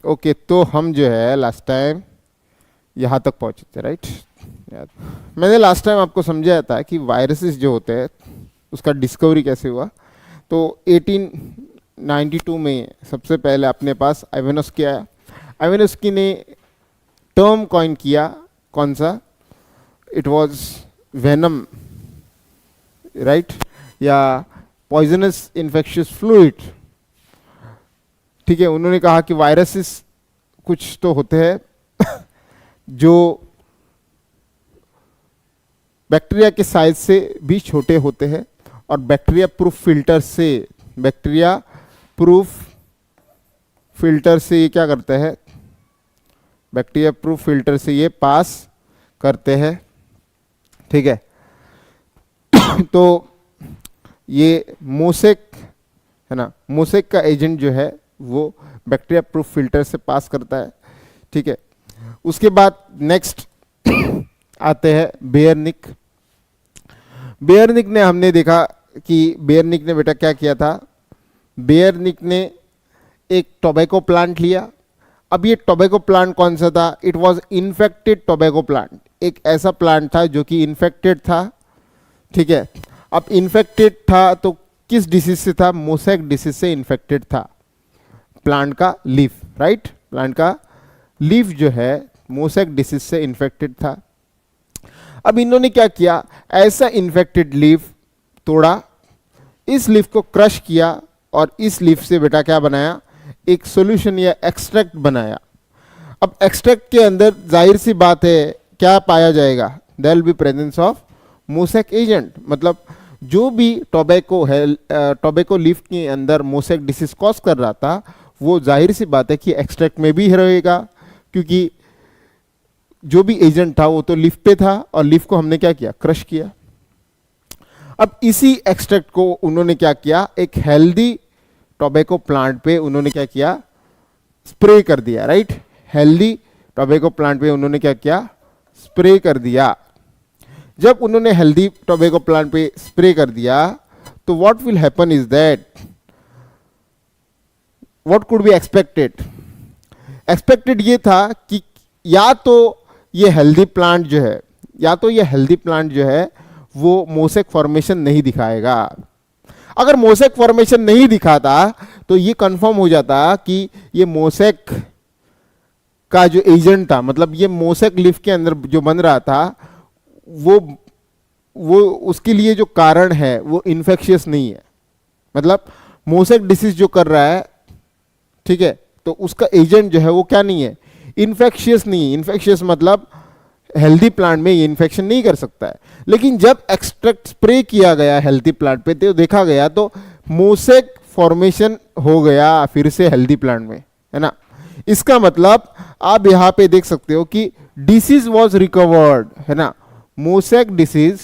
Okay, तो हम जो है लास्ट टाइम यहाँ तक पहुँचे थे, राइट। मैंने लास्ट टाइम आपको समझाया था कि वायरसेस जो होते हैं उसका डिस्कवरी कैसे हुआ। तो 1892 में सबसे पहले अपने पास आइवानोस्की आया। आइवानोस्की ने टर्म कॉइन किया, कौन सा? इट वाज वेनम, राइट, या पॉइजनस इन्फेक्शियस फ्लूइड। ठीक है, उन्होंने कहा कि वायरसेस कुछ तो होते हैं जो बैक्टीरिया के साइज से भी छोटे होते हैं और बैक्टीरिया प्रूफ फिल्टर से ये क्या करते हैं? बैक्टीरिया प्रूफ फिल्टर से ये पास करते हैं। ठीक है तो ये मोसेक है ना, मोसेक का एजेंट जो है वो बैक्टीरिया प्रूफ फिल्टर से पास करता है। ठीक है, उसके बाद नेक्स्ट आते हैं बेयरनिक। बेयरनिक ने हमने देखा कि बेयरनिक ने बेटा क्या किया था? बेयरनिक ने एक टोबैको प्लांट लिया। अब ये टोबैको प्लांट कौन सा था? It was infected tobacco plant. एक ऐसा प्लांट था जो कि इन्फेक्टेड था। ठीक है, अब इन्फेक्टेड था तो किस डिसीज से था? मोसैक डिसीज से इन्फेक्टेड था। प्लांट का लीफ, राइट, प्लांट का लीफ जो है मोसैक डिसीज से इन्फेक्टेड था। अब इन्होंने क्या किया? ऐसा इन्फेक्टेड लीफ तोड़ा, इस लीफ को क्रश किया और इस लीफ से बेटा क्या बनाया? एक सॉल्यूशन या एक्सट्रैक्ट बनाया। अब एक्सट्रैक्ट के अंदर जाहिर सी बात है क्या पाया जाएगा? There will be presence of mosaic agent. मतलब जो भी टोबैको है, टोबैको लीफ के अंदर मोसैक डिसीज कॉज कर रहा था, वो जाहिर सी बात है कि एक्सट्रैक्ट में भी रहेगा, क्योंकि जो भी एजेंट था वो तो लीफ पे था और लीफ को हमने क्या किया? क्रश किया। अब इसी एक्सट्रैक्ट को उन्होंने क्या किया? एक हेल्दी टोबैको प्लांट पे उन्होंने क्या किया? स्प्रे कर दिया, राइट। हेल्दी टोबैको प्लांट पे उन्होंने क्या किया? स्प्रे कर दिया। जब उन्होंने हेल्दी टोबैको प्लांट पे स्प्रे कर दिया तो what will happen is that, what could be expected? Expected ये था कि या तो ये हेल्दी प्लांट जो है वो मोसैक फॉर्मेशन नहीं दिखाएगा। अगर मोसैक फॉर्मेशन नहीं दिखाता तो ये कंफर्म हो जाता कि ये मोसैक का जो एजेंट था, मतलब ये मोसैक लीफ के अंदर जो बन रहा था, वो उसके लिए जो कारण है वो इन्फेक्शियस नहीं है। मतलब मोसैक डिसीज जो कर रहा है, ठीक है, तो उसका एजेंट जो है वो क्या नहीं है? इन्फेक्शियस नहीं है। इन्फेक्शियस मतलब हेल्दी प्लांट में ये इन्फेक्शन नहीं कर सकता है। लेकिन जब एक्सट्रैक्ट स्प्रे किया गया हेल्दी प्लांट पे तो देखा गया तो मोसैक फॉर्मेशन हो गया फिर से हेल्दी प्लांट में, है ना। इसका मतलब आप यहां पे देख सकते हो कि डिसीज वाज रिकवर्ड, है ना। मोसैक डिसीज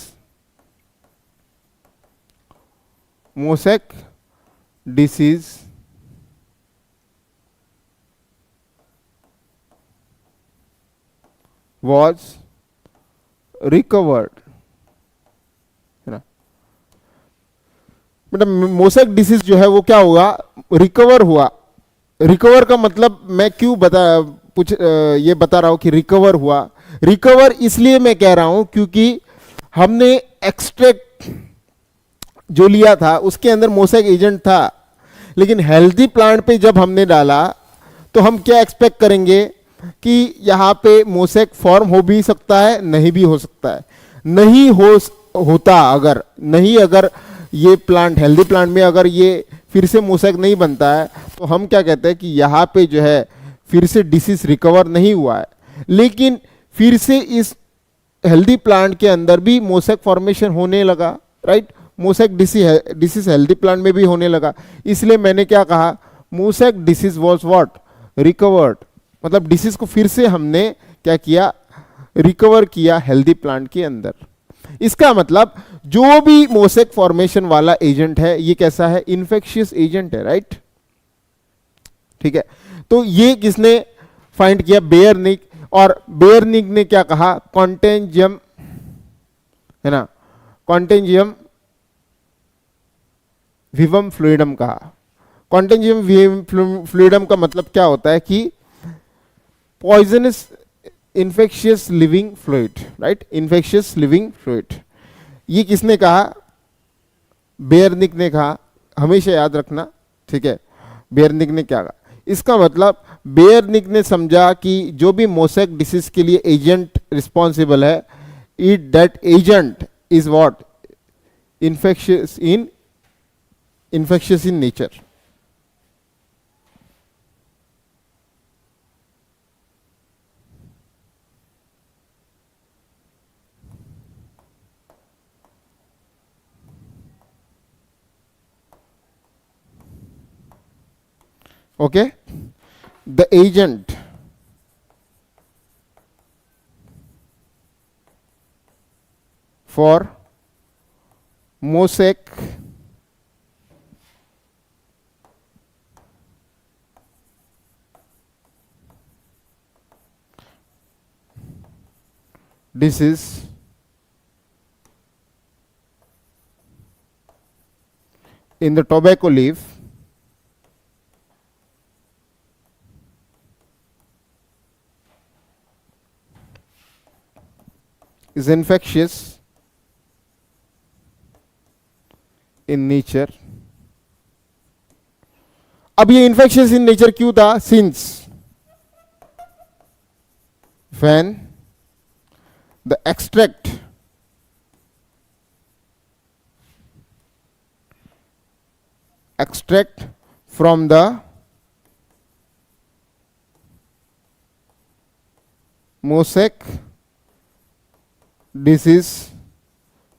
was recovered, है ना। मतलब मोसैक डिसीज जो है वो क्या हुआ? रिकवर हुआ। रिकवर का मतलब मैं क्यों ये बता रहा हूं कि रिकवर हुआ। रिकवर इसलिए मैं कह रहा हूं क्योंकि हमने एक्सट्रैक्ट जो लिया था उसके अंदर मोसैक एजेंट था, लेकिन हेल्दी प्लांट पे जब हमने डाला तो हम क्या एक्सपेक्ट करेंगे कि यहाँ पे मोसैक फॉर्म हो भी सकता है, नहीं भी हो सकता है। नहीं होता अगर ये प्लांट हेल्दी प्लांट में अगर ये फिर से मोसैक नहीं बनता है तो हम क्या कहते हैं कि यहाँ पे जो है फिर से डिसीज रिकवर नहीं हुआ है। लेकिन फिर से इस हेल्दी प्लांट के अंदर भी मोसैक फॉर्मेशन होने लगा, right. Mosaic disease healthy plant में भी होने लगा। इसलिए मैंने क्या कहा? Mosaic disease was what? Recovered. मतलब डिसीज को फिर से हमने क्या किया? रिकवर किया हेल्दी प्लांट के अंदर। इसका मतलब जो भी मोसैक फॉर्मेशन वाला एजेंट है ये कैसा है? इन्फेक्शियस एजेंट है, राइट। ठीक है, तो ये किसने फाइंड किया? बेयरनिक। और बेयरनिक ने क्या कहा? कॉन्टेंजियम, है ना, कॉन्टेंजियम विवम फ्लूइडम कहा। कॉन्टेंजियम विवम फ्लूइडम का मतलब क्या होता है कि poisonous infectious living fluid, right, infectious living fluid. ये किसने कहा? बेयरनिक ने कहा, हमेशा याद रखना, ठीक है। बेयरनिक ने क्या कहा? इसका मतलब बेयरनिक ने समझा कि जो भी मोसैक डिसीज के लिए एजेंट रिस्पॉन्सिबल है, it that agent is what? Infectious in nature. Okay, the agent for mosaic disease in the tobacco leaf is infectious in nature। अब ये infectious in nature क्यों था? Since when the extract from the mosaic disease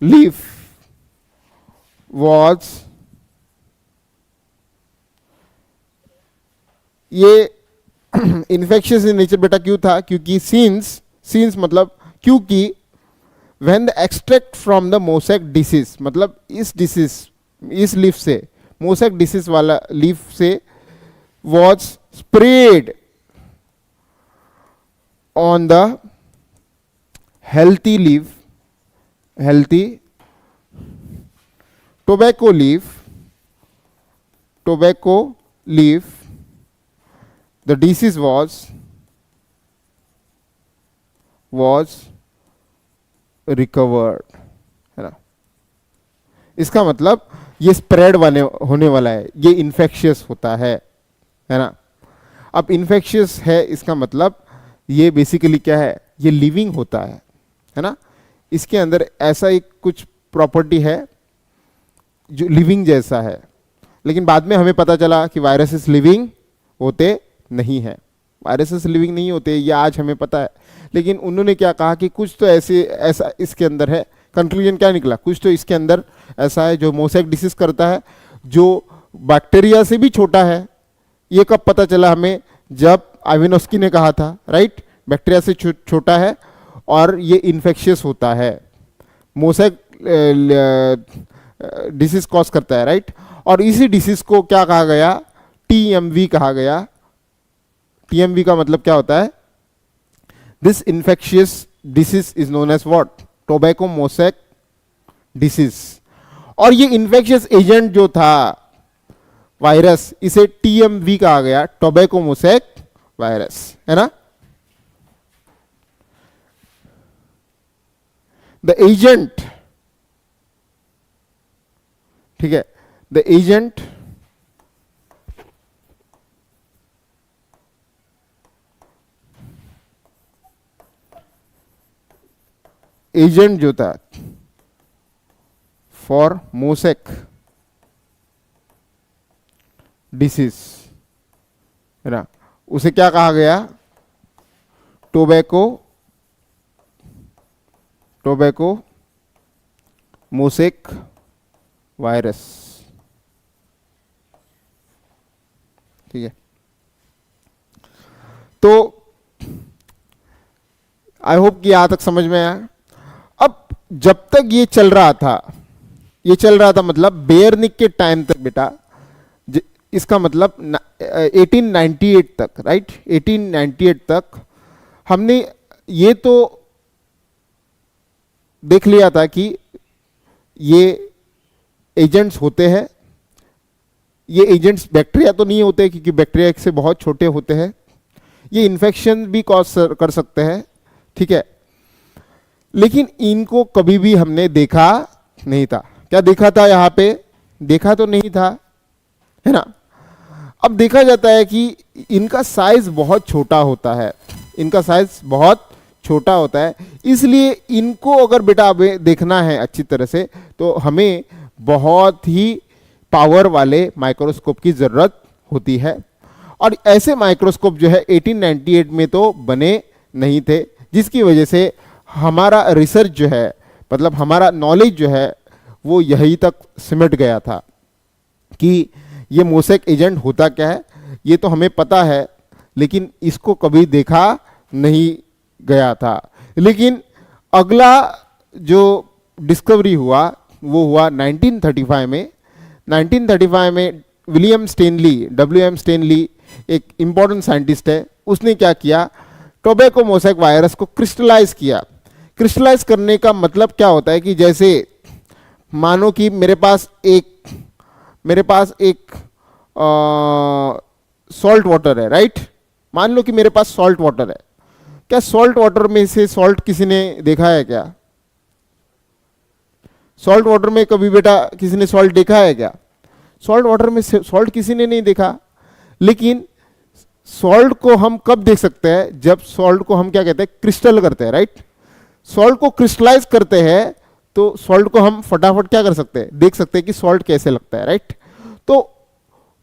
leaf was, ये infectious in nature बेटा क्यों था? क्योंकि scenes मतलब क्योंकि when the extract from the mosaic disease, मतलब इस डिसीज, इस लीफ से, मोसैक डिसीज वाला लीफ से was spread on the healthy leaf, healthy tobacco leaf, the disease was recovered, है ना। इसका मतलब ये स्प्रेड होने वाला है, ये इन्फेक्शियस होता है ना। अब इन्फेक्शियस है, इसका मतलब ये बेसिकली क्या है? ये लिविंग होता है ना। इसके अंदर ऐसा एक कुछ प्रॉपर्टी है जो लिविंग जैसा है, लेकिन बाद में हमें पता चला कि वायरसेस लिविंग होते नहीं है, वायरसेस लिविंग नहीं होते, ये आज हमें पता है। लेकिन उन्होंने क्या कहा कि कुछ तो ऐसा इसके अंदर है। कंक्लूजन क्या निकला? कुछ तो इसके अंदर ऐसा है जो मोसैक डिसीज करता है, जो बैक्टीरिया से भी छोटा है। ये कब पता चला हमें? जब आइवानोस्की ने कहा था, राइट, बैक्टीरिया से छोटा है और ये इन्फेक्शियस होता है, मोसैक डिसीज कॉज करता है, राइट। और इसी डिसीज को क्या कहा गया? टीएमवी कहा गया। टीएमवी का मतलब क्या होता है? This infectious disease is known as what? Tobacco mosaic disease. और ये इन्फेक्शियस एजेंट जो था वायरस, इसे टीएमवी कहा गया, टोबैको मोसैक वायरस, है ना। द एजेंट, ठीक है, द एजेंट जो था फॉर मोसैक डिसीज, है ना, उसे क्या कहा गया? टोबैको मोसैक वायरस, ठीक है। तो आई होप कि यहां तक समझ में आया। अब जब तक ये चल रहा था मतलब बेयरनिक के टाइम तक बेटा, इसका मतलब 1898 तक, राइट, 1898 तक हमने ये तो देख लिया था कि ये एजेंट्स होते हैं। ये एजेंट्स बैक्टीरिया तो नहीं होते, क्योंकि बैक्टीरिया से बहुत छोटे होते हैं। ये इन्फेक्शन भी कॉज कर सकते हैं, ठीक है। लेकिन इनको कभी भी हमने देखा नहीं था। क्या देखा था यहाँ पे? देखा तो नहीं था, है ना। अब देखा जाता है कि इनका साइज बहुत छोटा होता है, इनका साइज बहुत छोटा होता है, इसलिए इनको अगर बेटा देखना है अच्छी तरह से तो हमें बहुत ही पावर वाले माइक्रोस्कोप की ज़रूरत होती है। और ऐसे माइक्रोस्कोप जो है 1898 में तो बने नहीं थे, जिसकी वजह से हमारा रिसर्च जो है, मतलब हमारा नॉलेज जो है वो यहीं तक सिमट गया था कि ये मोसेक एजेंट होता क्या है। ये तो हमें पता है, लेकिन इसको कभी देखा नहीं गया था। लेकिन अगला जो डिस्कवरी हुआ वो हुआ 1935 में। 1935 में विलियम स्टेनली, WM स्टेनली, एक इम्पॉर्टेंट साइंटिस्ट है, उसने क्या किया, टोबैको मोसेक वायरस को क्रिस्टलाइज किया। क्रिस्टलाइज करने का मतलब क्या होता है कि जैसे मानो कि मेरे पास एक सॉल्ट वाटर है, राइट। मान लो कि मेरे पास सॉल्ट वाटर है। क्या सॉल्ट वाटर में से सॉल्ट किसी ने देखा है क्या? सॉल्ट वाटर में कभी बेटा किसी ने सॉल्ट देखा है क्या? सॉल्ट वाटर में सॉल्ट किसी ने नहीं देखा। लेकिन सॉल्ट को हम कब देख सकते हैं? जब सॉल्ट को हम क्या कहते हैं, क्रिस्टल करते हैं, राइट। सॉल्ट को क्रिस्टलाइज करते हैं तो सॉल्ट को हम फटाफट क्या कर सकते हैं, देख सकते हैं कि सॉल्ट कैसे लगता है, राइट। तो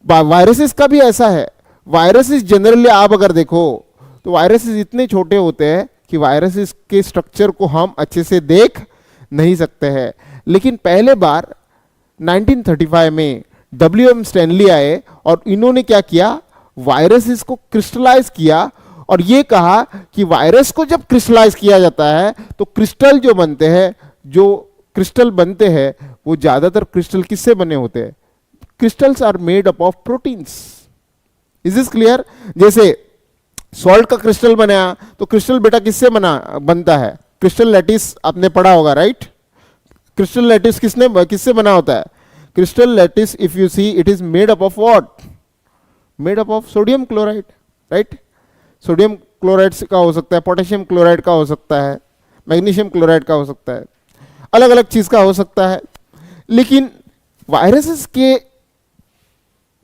वायरसेस का भी ऐसा है। वायरसेस जनरली आप अगर देखो तो वायरसेस इतने छोटे होते हैं कि वायरसेस के स्ट्रक्चर को हम अच्छे से देख नहीं सकते हैं। लेकिन पहले बार 1935 में WM स्टैनली आए और इन्होंने क्या किया, वायरसेस को क्रिस्टलाइज किया और ये कहा कि वायरस को जब क्रिस्टलाइज किया जाता है तो क्रिस्टल जो बनते हैं, जो क्रिस्टल बनते हैं वो ज्यादातर क्रिस्टल किससे बने होते हैं? Crystals are made up of proteins. Is this clear? जैसे सॉल्ट का क्रिस्टल बनाया तो क्रिस्टल बेटा किससे बनता है? क्रिस्टल लैटिस आपने पढ़ा होगा, राइट। क्रिस्टल लैटिस किससे बना होता है? Crystal lattice if you see it is made up of what? Made up of sodium chloride, right. Sodium chloride का हो सकता है, पोटेशियम क्लोराइड का हो सकता है, मैग्नीशियम क्लोराइड का हो सकता है, अलग अलग चीज का हो सकता है। लेकिन वायरसेस के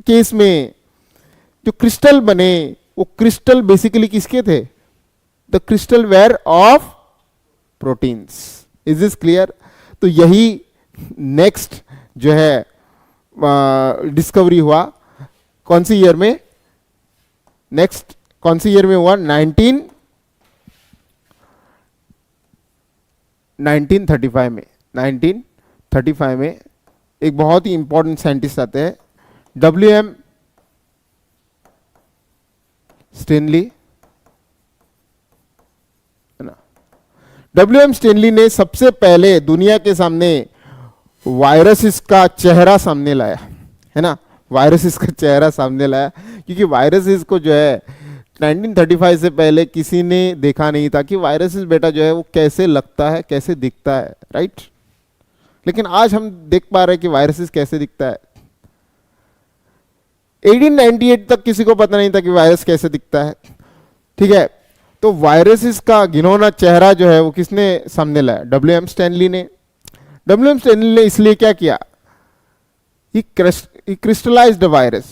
केस में जो क्रिस्टल बने वो क्रिस्टल बेसिकली किसके थे? The crystal were of proteins. Is this clear? तो यही नेक्स्ट जो है डिस्कवरी हुआ कौन सी ईयर में? नेक्स्ट कौन सी ईयर में हुआ? 1935 में। 1935 में एक बहुत ही इंपॉर्टेंट साइंटिस्ट आते हैं, WM स्टेनली, है ना। WM स्टेनली ने सबसे पहले दुनिया के सामने वायरसेस का चेहरा सामने लाया, है ना। वायरसेस का चेहरा सामने लाया क्योंकि वायरसेस को जो है 1935 से पहले किसी ने देखा नहीं था कि वायरसेस बेटा जो है वो कैसे लगता है, कैसे दिखता है, राइट। लेकिन आज हम देख पा रहे हैं कि वायरसेस कैसे दिखता है। 1898 तक किसी को पता नहीं था कि वायरस कैसे दिखता है, ठीक है। तो वायरसेस का घिनौना चेहरा जो है वो किसने सामने लाया? WM स्टैनली ने। WM स्टैनली ने इसलिए क्या किया, he crystallized the virus.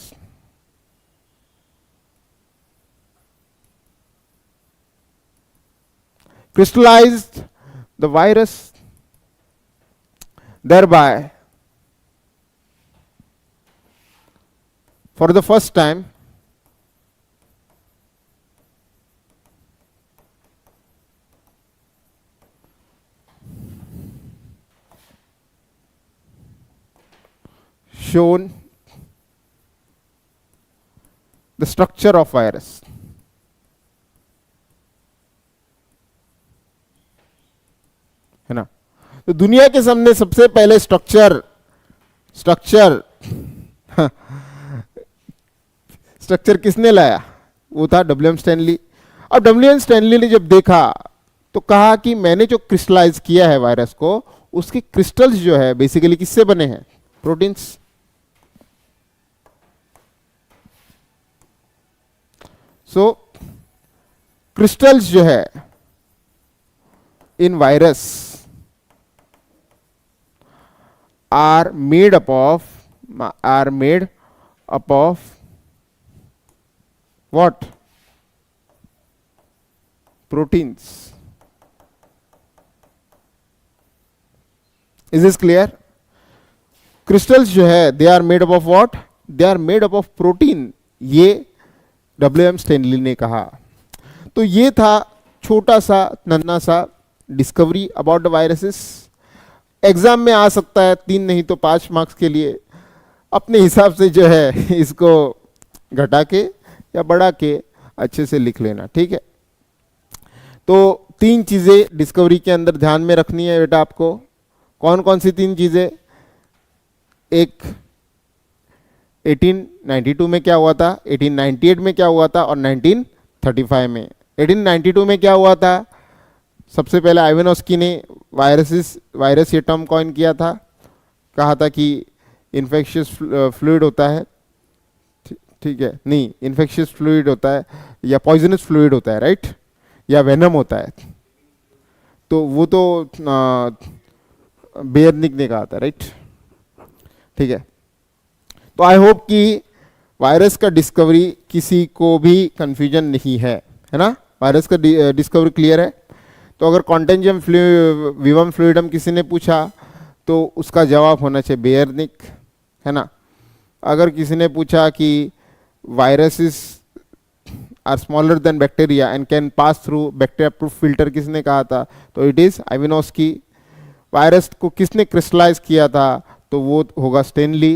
Crystallized the virus, thereby for the first time shown the structure of virus. है ना। तो दुनिया के सामने सबसे पहले स्ट्रक्चर किसने लाया? वो था WM स्टैनली। अब WM स्टैनली ने जब देखा तो कहा कि मैंने जो क्रिस्टलाइज किया है वायरस को, उसके क्रिस्टल्स जो है बेसिकली किससे बने हैं? प्रोटीन्स। सो क्रिस्टल्स जो है in virus are made up of what? Proteins. Is this clear? Crystals जो है they are made up of what? They are made up of protein. ये डब्ल्यू एम स्टैनली ने कहा. तो ये था छोटा सा नन्ना सा discovery about the viruses. Exam में आ सकता है 3 नहीं तो 5 मार्क्स के लिए. अपने हिसाब से जो है इसको घटा के या बढ़ा के अच्छे से लिख लेना. ठीक है. तो 3 चीजें डिस्कवरी के अंदर ध्यान में रखनी है बेटा आपको. कौन कौन सी 3 चीजें? एक 1892 में क्या हुआ था, 1898 में क्या हुआ था और 1935 में. 1892 में क्या हुआ था? सबसे पहले आइवानोस्की ने वायरस ये टर्म कॉइन किया था. कहा था कि इन्फेक्शियस फ्लूइड होता है. ठीक है, नहीं, इन्फेक्शियस फ्लूइड होता है या पॉइजनस फ्लूइड होता है, राइट, या वेनम होता है. तो वो तो बेयरनिक ने कहा था, राइट. ठीक है. तो आई होप कि वायरस का डिस्कवरी किसी को भी कंफ्यूजन नहीं है ना. वायरस का डिस्कवरी क्लियर है. तो अगर कॉन्टेंजियम विवम फ्लूइडम किसी ने पूछा तो उसका जवाब होना चाहिए बेयरनिक, है ना. अगर किसी ने पूछा कि viruses are smaller than bacteria and can pass through bacteria proof filter किसने कहा था? तो इट इज आइवानोस्की. वायरस को किसने क्रिस्टलाइज किया था? तो वो होगा स्टेनली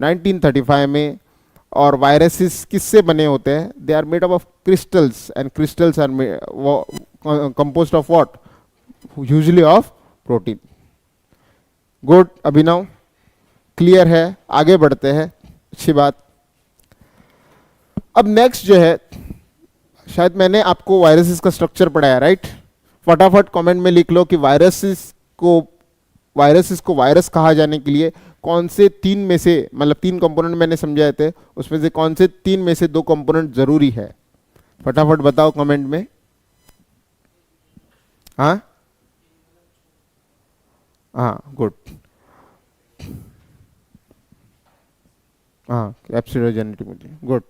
1935 में. और वायरसेस किससे बने होते हैं? They are made up of crystals and crystals are composed of what? Usually of protein. Good. Abhinav clear है? आगे बढ़ते हैं. अच्छी बात. अब नेक्स्ट जो है, शायद मैंने आपको वायरसेस का स्ट्रक्चर पढ़ाया, राइट. फटाफट कमेंट में लिख लो कि वायरसेस को वायरस कहा जाने के लिए कौन से 3 में से, मतलब 3 कंपोनेंट मैंने समझाए थे, उसमें से कौन से 3 में से 2 कंपोनेंट जरूरी है? फटाफट बताओ कमेंट में. हाँ हाँ, गुड. हाँ, absolute genetic material. Good.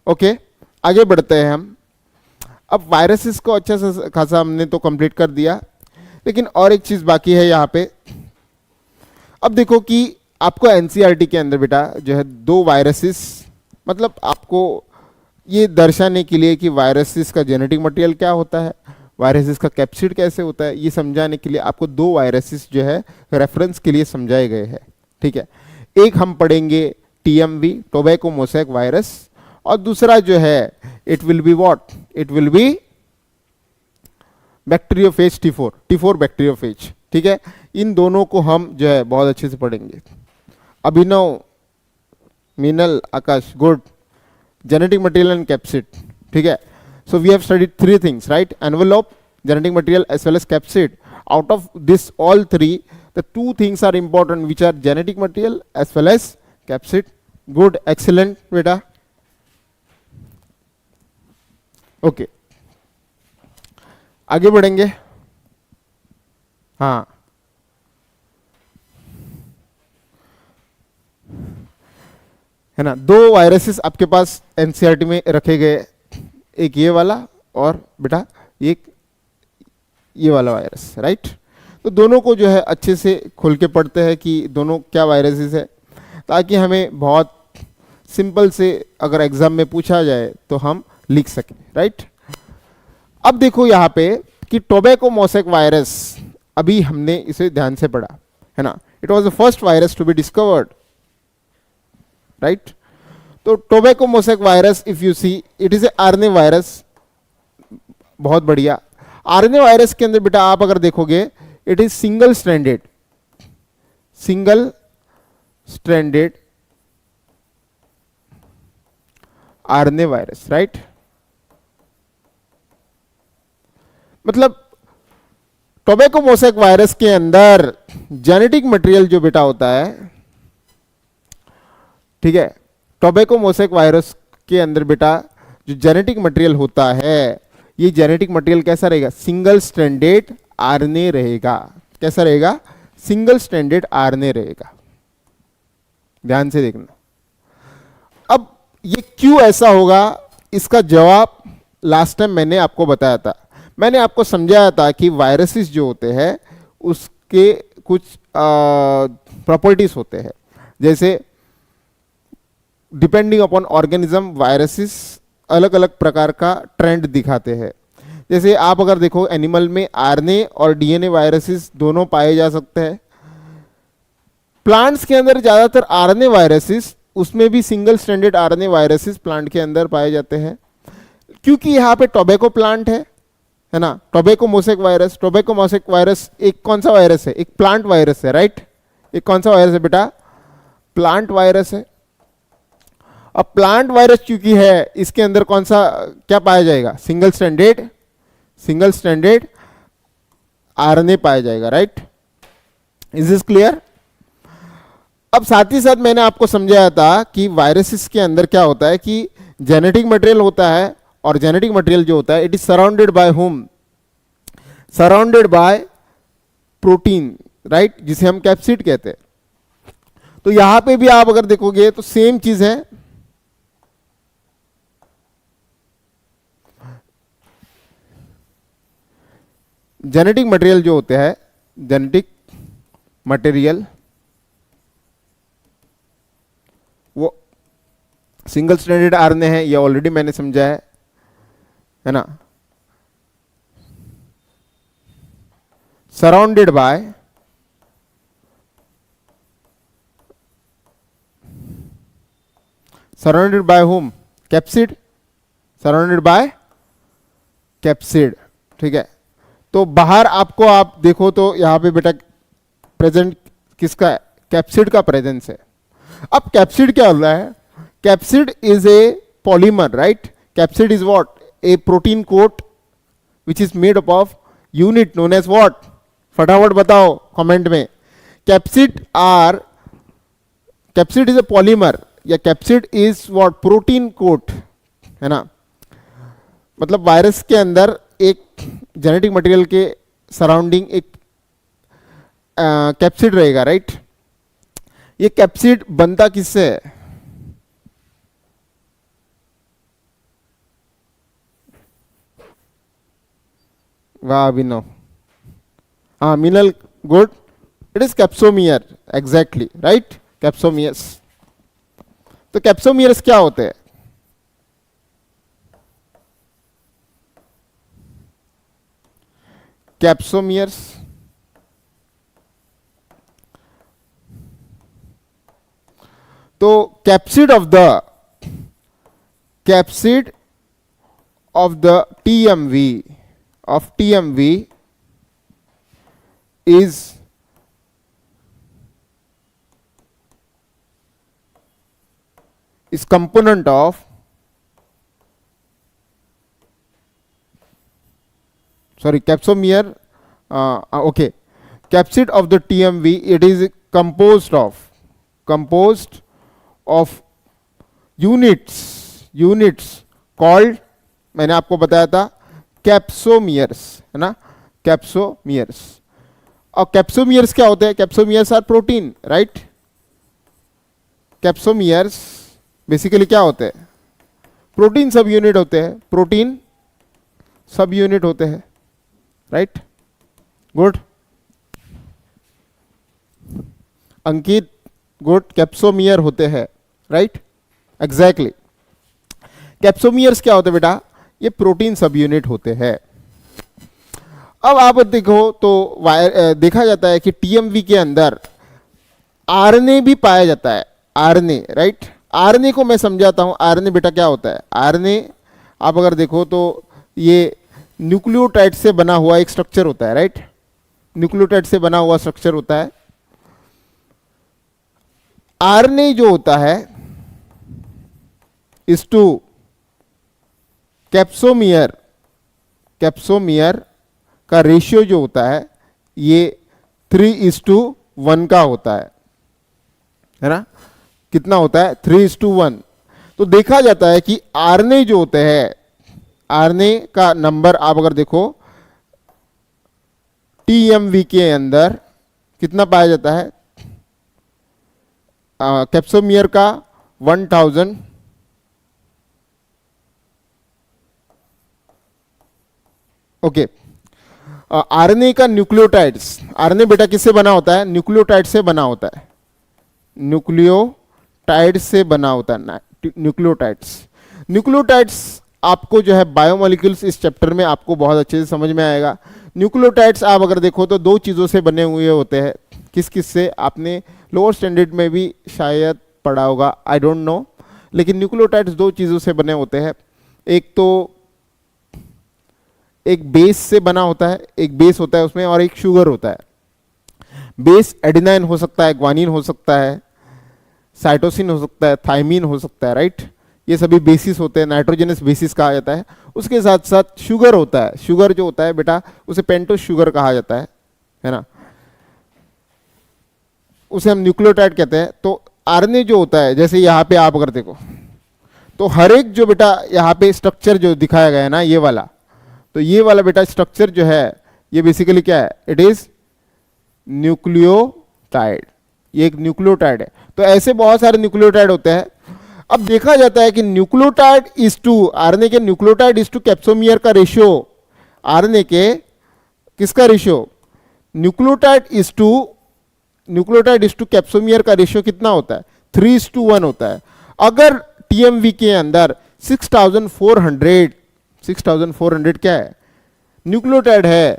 Okay, आगे बढ़ते हैं हम. अब वायरसेस को अच्छा सा खासा हमने तो कंप्लीट कर दिया, लेकिन और एक चीज बाकी है यहाँ पे. अब देखो कि आपको एनसीईआरटी के अंदर बेटा जो है 2 वायरसेस, मतलब आपको ये दर्शाने के लिए कि वायरसेस का जेनेटिक मटेरियल क्या होता है, वायरसेस का कैप्सिड कैसे होता है, ये समझाने के लिए आपको 2 वायरसेस जो है रेफरेंस के लिए समझाए गए हैं. ठीक है. एक हम पढ़ेंगे टीएमवी, टोबैको मोसैक वायरस, और दूसरा जो है it will be what? It will be bacteriophage T4 bacteriophage. ठीक है. इन दोनों को हम जो है बहुत अच्छे से पढ़ेंगे. Abhinav, Meenal, Akash, good. Genetic material and capsid. ठीक है. So we have studied 3 things, right? Envelope, genetic material as well as capsid. Out of this all 3, the 2 things are important, which are genetic material as well as capsid. Good, excellent beta. Okay, आगे बढ़ेंगे. हाँ, है ना. 2 viruses आपके पास NCERT में रखे गए, एक ये वाला और बेटा एक ये वाला वायरस, राइट. तो दोनों को जो है अच्छे से खोल के पढ़ते हैं कि दोनों क्या वायरसेस है, ताकि हमें बहुत सिंपल से अगर एग्जाम में पूछा जाए तो हम लिख सकें, राइट. अब देखो यहाँ पे कि टोबैको मोसैक वायरस, अभी हमने इसे ध्यान से पढ़ा, है ना. It was the first virus to be discovered, right. तो tobacco mosaic virus, if you see, it is a RNA virus. बहुत बढ़िया. आरएनए वायरस के अंदर बेटा आप अगर देखोगे, it is single stranded RNA virus, right. मतलब टोबैको मोसैक वायरस के अंदर जेनेटिक मटेरियल जो बेटा होता है, ठीक है, टोबैको मोसैक वायरस के अंदर बेटा जो जेनेटिक मटेरियल होता है, ये जेनेटिक मटेरियल कैसा रहेगा? सिंगल स्ट्रैंडेड आरएनए रहेगा। कैसा रहेगा? सिंगल स्ट्रैंडेड आरएनए रहेगा। ध्यान से देखना। अब ये क्यों ऐसा होगा, इसका जवाब लास्ट टाइम मैंने आपको बताया था। मैंने आपको समझाया था कि वायरसेस जो होते हैं उसके कुछ प्रॉपर्टीज होते हैं, जैसे डिपेंडिंग अपॉन ऑर्गेनिज्म वायरसेस अलग अलग प्रकार का ट्रेंड दिखाते हैं। जैसे आप अगर देखो एनिमल में आरएनए और डीएनए वायरसेस दोनों पाए जा सकते हैं। प्लांट्स के अंदर ज्यादातर आरएनए वायरसेस, उसमें भी single stranded RNA viruses plant के अंदर पाए जाते हैं, क्योंकि यहाँ पे टोबैको प्लांट है ना। टोबैको मोसेक वायरस एक कौन सा वायरस है? एक प्लांट वायरस है, राइट। एक कौन सा वायरस है बेटा? प्लांट वायरस है। अब प्लांट वायरस क्योंकि है, इसके अंदर कौन सा क्या पाया जाएगा? सिंगल स्ट्रैंडेड आरएनए पाया जाएगा, राइट। Is this clear? अब साथ ही साथ मैंने आपको समझाया था कि वायरसेस के अंदर क्या होता है कि जेनेटिक मटेरियल होता है, और जेनेटिक मटेरियल जो होता है it is surrounded by home? Surrounded by protein, right, जिसे हम कैप्सिड कहते हैं। तो यहां पे भी आप अगर देखोगे तो सेम चीज है। जेनेटिक मटेरियल जो होते हैं, जेनेटिक मटेरियल वो सिंगल स्ट्रैंडेड आरएनए है, ये ऑलरेडी मैंने समझा है ना। Surrounded by home? Capsid. Surrounded by capsid, ठीक है। तो बाहर आपको आप देखो तो यहां पे बेटा प्रेजेंट किसका है? कैप्सिड का प्रेजेंस है। अब कैप्सिड क्या हो रहा है? Capsid is a polymer, right. Capsid is what? A protein coat which is made up of unit known as what? फटाफट बताओ कमेंट में। कैप्सिड इज ए पॉलीमर, या capsid is what? Protein coat, है ना। मतलब वायरस के अंदर एक जेनेटिक मटेरियल के सराउंडिंग एक कैप्सिड रहेगा, राइट। ये कैप्सिड बनता किससे है? वाह अभिनव, हाँ Minal, good. It is capsomere, exactly right, capsomeres. तो कैप्सोमियर्स क्या होते हैं? कैप्सोमियर्स तो capsid of the TMV is component of capsomere, okay, capsid of the TMV, it is composed of units called, मैंने आपको बताया था कैप्सोमियर्स, है ना, कैप्सोमियर्स। और कैप्सोमियर्स क्या होते हैं? Capsomeres are protein, right. Capsomeres basically क्या होते हैं? प्रोटीन सब यूनिट होते हैं, प्रोटीन सब यूनिट होते हैं, राइट। गुड अंकित, गुड। कैप्सोमियर होते हैं, राइट, एग्जैक्टली। कैप्सोमियर्स क्या होते हैं बेटा? ये प्रोटीन सब यूनिट होते हैं। अब आप देखो तो देखा जाता है कि टीएमवी के अंदर आरएनए भी पाया जाता है, आरएनए, राइट। आरएनए को मैं समझाता हूं। आरएनए बेटा क्या होता है? आरएनए आप अगर देखो तो ये न्यूक्लियोटाइड से बना हुआ एक स्ट्रक्चर होता है, राइट। न्यूक्लियोटाइड से बना हुआ स्ट्रक्चर होता है। आरएनए जो होता है इस टू कैप्सोमियर का रेशियो जो होता है ये 3:1 का होता है ना। कितना होता है? 3:1। तो तो देखा जाता है कि आरएनए जो होते हैं, आरएनए का नंबर आप अगर देखो टीएमवी के अंदर कितना पाया जाता है, कैप्सोमियर का 1000, ओके। आरएनए का न्यूक्लियोटाइड्स, आरएनए बेटा किससे बना होता है, न्यूक्लियोटाइड से बना होता है, न्यूक्लियोटाइड से बना होता है, न्यूक्लियोटाइड्स। न्यूक्लियोटाइड्स आपको जो है बायोमोलिक्यूल्स इस चैप्टर में आपको बहुत अच्छे से समझ में आएगा। न्यूक्लियोटाइड्स आप अगर देखो तो दो चीज़ों से बने हुए होते हैं, किस किस से, आपने लोअर स्टैंडर्ड में भी शायद पढ़ा होगा, आई डोंट नो, लेकिन न्यूक्लियोटाइड्स दो चीज़ों से बने होते हैं। एक तो एक बेस से बना होता है, एक बेस होता है उसमें, और एक शुगर होता है। बेस एडेनाइन हो सकता है, ग्वानिन हो सकता है, साइटोसिन हो सकता है, थाइमिन हो सकता है, राइट। ये सभी बेसिस होते हैं, नाइट्रोजनस बेसिस कहा जाता है। उसके साथ साथ शुगर होता है, शुगर जो होता है बेटा उसे पेंटोस शुगर कहा जाता है ना, उसे हम न्यूक्लियोटाइड कहते हैं। तो आरएनए जो होता है, जैसे यहाँ पे आप अगर देखो तो हर एक जो बेटा यहाँ पे स्ट्रक्चर जो दिखाया गया है ना, ये वाला, तो ये वाला बेटा स्ट्रक्चर जो है ये बेसिकली क्या है, इट इज न्यूक्लियोटाइड, ये एक न्यूक्लियोटाइड है। तो ऐसे बहुत सारे न्यूक्लियोटाइड होते हैं। अब देखा जाता है कि न्यूक्लियोटाइड इज टू, आरएनए के न्यूक्लियोटाइड इज टू कैप्सोमियर का रेशियो, आरएनए के किसका ratio, nucleotide is to capsomere का रेशियो कितना होता है, 3:1 होता है। अगर टीएमवी के अंदर 6400 क्या है, न्यूक्लियोटाइड है,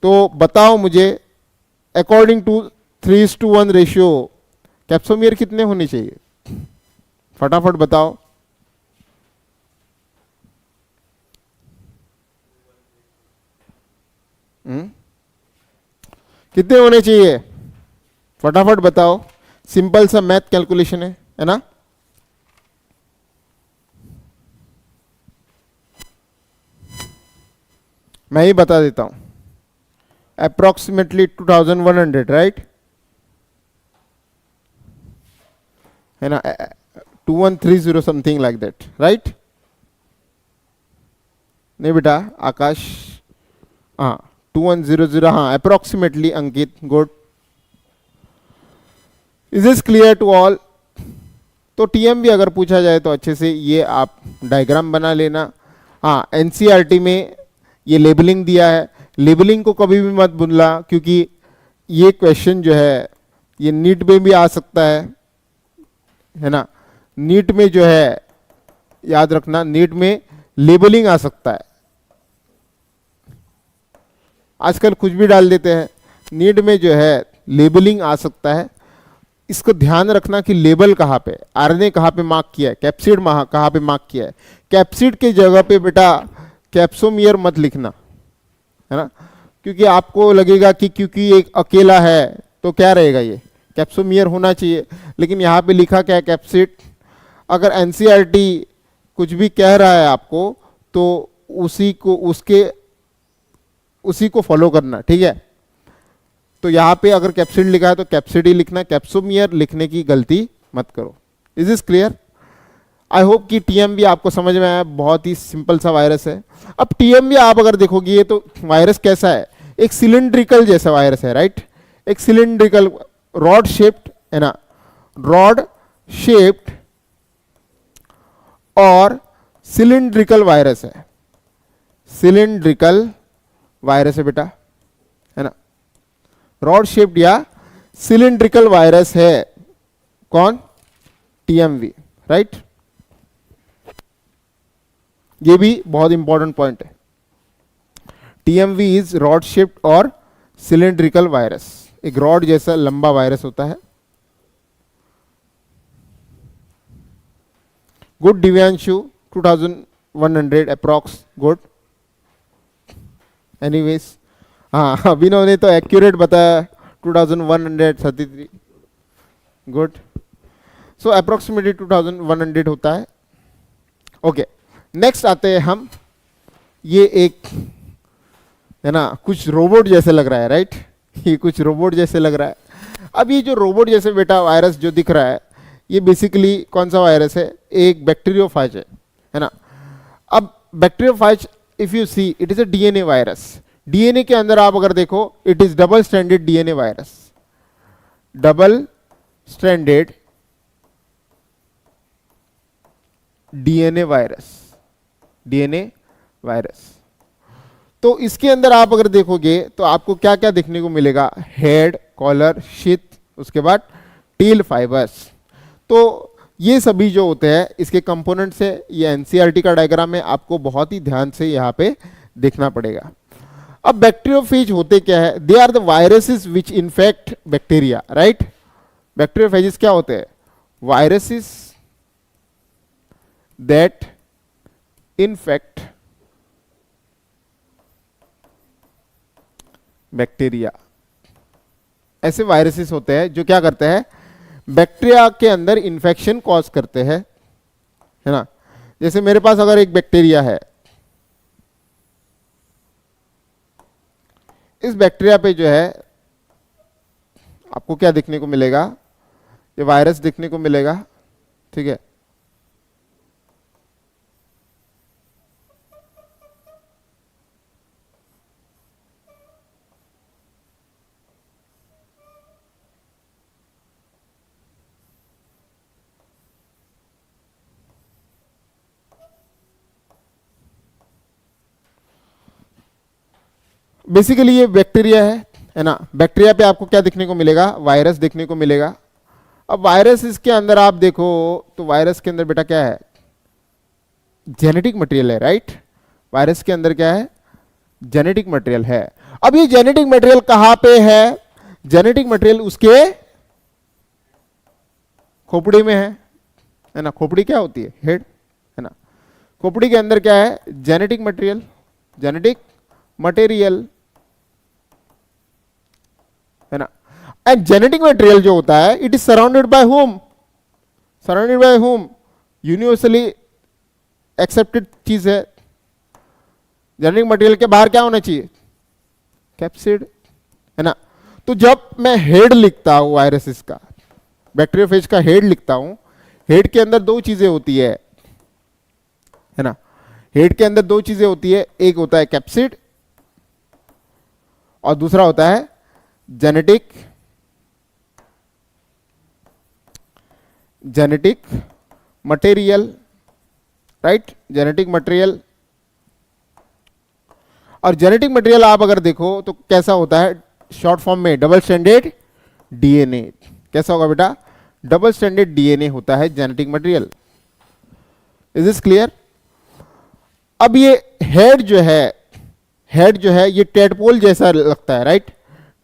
तो बताओ मुझे अकॉर्डिंग टू 3:1 रेशियो कैप्सोमियर कितने होने चाहिए, फटाफट बताओ। कितने होने चाहिए, फटाफट बताओ, सिंपल सा मैथ कैलकुलेशन है ना। मैं ही बता देता हूं, अप्रोक्सीमेटली 2100, राइट, है ना, 2130 समथिंग लाइक दैट, राइट। नहीं बेटा आकाश, हाँ 2100, हाँ approximately, Ankit good. Is this clear to all. तो टीएमवी अगर पूछा जाए तो अच्छे से ये आप डायग्राम बना लेना। हाँ एनसीईआरटी में ये लेबलिंग दिया है, लेबलिंग को कभी भी मत भूलना, क्योंकि ये क्वेश्चन जो है ये नीट में भी आ सकता है ना। नीट में जो है याद रखना, नीट में लेबलिंग आ सकता है, आजकल कुछ भी डाल देते हैं, नीट में जो है लेबलिंग आ सकता है। इसको ध्यान रखना कि लेबल कहाँ पे, आरएनए कहाँ पे मार्क किया है, कैप्सिड कहाँ पे मार्क किया है। कैप्सिड के जगह पे बेटा कैप्सोमियर मत लिखना, है ना, क्योंकि आपको लगेगा कि क्योंकि एक अकेला है तो क्या रहेगा, ये कैप्सोमियर होना चाहिए, लेकिन यहाँ पे लिखा क्या है, कैप्सिड। अगर एनसीईआरटी कुछ भी कह रहा है आपको तो उसी को फॉलो करना, ठीक है। तो यहाँ पे अगर कैप्सिड लिखा है तो कैप्सिड ही लिखना, कैप्सोमियर लिखने की गलती मत करो। Is this clear. I hope कि टीएमवी आपको समझ में आया, बहुत ही सिंपल सा वायरस है। अब टीएमवी आप अगर देखोगे ये तो वायरस कैसा है, एक सिलिंड्रिकल जैसा वायरस है, राइट, एक सिलिंड्रिकल रॉड शेप्ड, है ना, रॉड शेप्ड और सिलिंड्रिकल वायरस है, सिलिंड्रिकल वायरस है बेटा, है ना, रॉड शेप्ड या सिलिंड्रिकल वायरस है कौन, टीएमवी, राइट। ये भी बहुत इंपॉर्टेंट पॉइंट है। टीएमवी इज रॉड शेप्ड और सिलिंड्रिकल वायरस, एक रॉड जैसा लंबा वायरस होता है। Good Divyanshu, 2100 approx, good. Anyways हाँ अभिनव ने तो एक्यूरेट बताया 2133, गुड। सो अप्रोक्सीमेटली 2100 होता है। ओके नेक्स्ट आते हैं हम, ये एक है ना कुछ रोबोट जैसे लग रहा है, राइट, ये कुछ रोबोट जैसे लग रहा है। अब ये जो रोबोट जैसे बेटा वायरस जो दिख रहा है, ये बेसिकली कौन सा वायरस है, एक बैक्टीरियोफाज है ना। अब bacteriophage if you see it is a DNA virus. DNA के अंदर आप अगर देखो it is double stranded DNA virus, double stranded DNA virus, DNA virus. तो इसके अंदर आप अगर देखोगे तो आपको क्या क्या देखने को मिलेगा, हेड, कॉलर, शीथ, उसके बाद टेल फाइबर्स। तो ये सभी जो होते हैं इसके कंपोनेंट्स है। ये एनसीईआरटी का डायग्राम है, आपको बहुत ही ध्यान से यहाँ पे देखना पड़ेगा। अब बैक्टीरियोफेज होते क्या है, they are the viruses which infect bacteria, right. Bacteriophages क्या होते हैं, वायरसेस दैट इन्फेक्ट बैक्टीरिया। ऐसे वायरसेस होते हैं जो क्या करते हैं, बैक्टीरिया के अंदर इंफेक्शन कॉज करते हैं, है ना। जैसे मेरे पास अगर एक बैक्टीरिया है, इस बैक्टीरिया पे जो है आपको क्या देखने को मिलेगा, ये वायरस देखने को मिलेगा, ठीक है। बेसिकली ये बैक्टीरिया है ना। बैक्टीरिया पे आपको क्या देखने को मिलेगा, वायरस देखने को मिलेगा। अब वायरस इसके अंदर आप देखो तो वायरस के अंदर बेटा क्या है, जेनेटिक मटेरियल है, राइट। वायरस के अंदर क्या है, जेनेटिक मटेरियल है। अब ये जेनेटिक मटेरियल कहां पे है, जेनेटिक मटेरियल उसके खोपड़ी में है ना। खोपड़ी क्या होती है, हेड, है ना। खोपड़ी के अंदर क्या है, जेनेटिक मटेरियल, जेनेटिक मटेरियल, है ना। एंड जेनेटिक मटेरियल जो होता है it is surrounded by home, surrounded by home, universally accepted चीज है। जेनेटिक मटेरियल के बाहर क्या होना चाहिए, कैप्सिड, है ना। तो जब मैं हेड लिखता हूं वायरसेस का, बैक्टीरियोफेज का हेड लिखता हूं, हेड के अंदर दो चीजें होती है ना। हेड के अंदर दो चीजें होती है, एक होता है कैप्सिड और दूसरा होता है genetic, genetic material, right, genetic material. और जेनेटिक मटेरियल आप अगर देखो तो कैसा होता है, शॉर्ट फॉर्म में डबल स्ट्रैंडेड डीएनए। कैसा होगा बेटा, डबल स्ट्रैंडेड डीएनए होता है genetic material. Is this clear. अब ये हेड जो है, हेड जो है ये टेडपोल जैसा लगता है, राइट,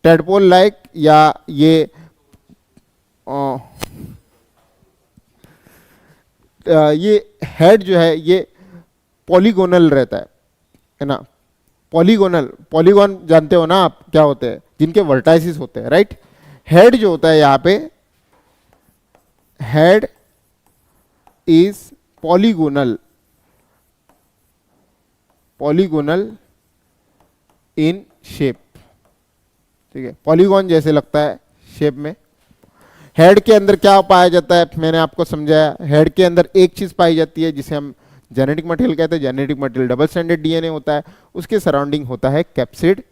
टेडपोल लाइक, या ये ये हेड जो है ये पॉलीगोनल रहता है ना। पॉलीगोनल, पॉलीगॉन जानते हो ना आप क्या होते हैं, जिनके वर्टाइसिस होते हैं, राइट। हेड जो होता है यहां पे, head is polygonal, polygonal in shape, ठीक है, पॉलीगॉन जैसे लगता है शेप में। हेड के अंदर क्या पाया जाता है, मैंने आपको समझाया, हेड के अंदर एक चीज पाई जाती है जिसे हम जेनेटिक मटेरियल कहते हैं। Genetic material double stranded DNA होता है, उसके सराउंडिंग होता है कैप्सिड,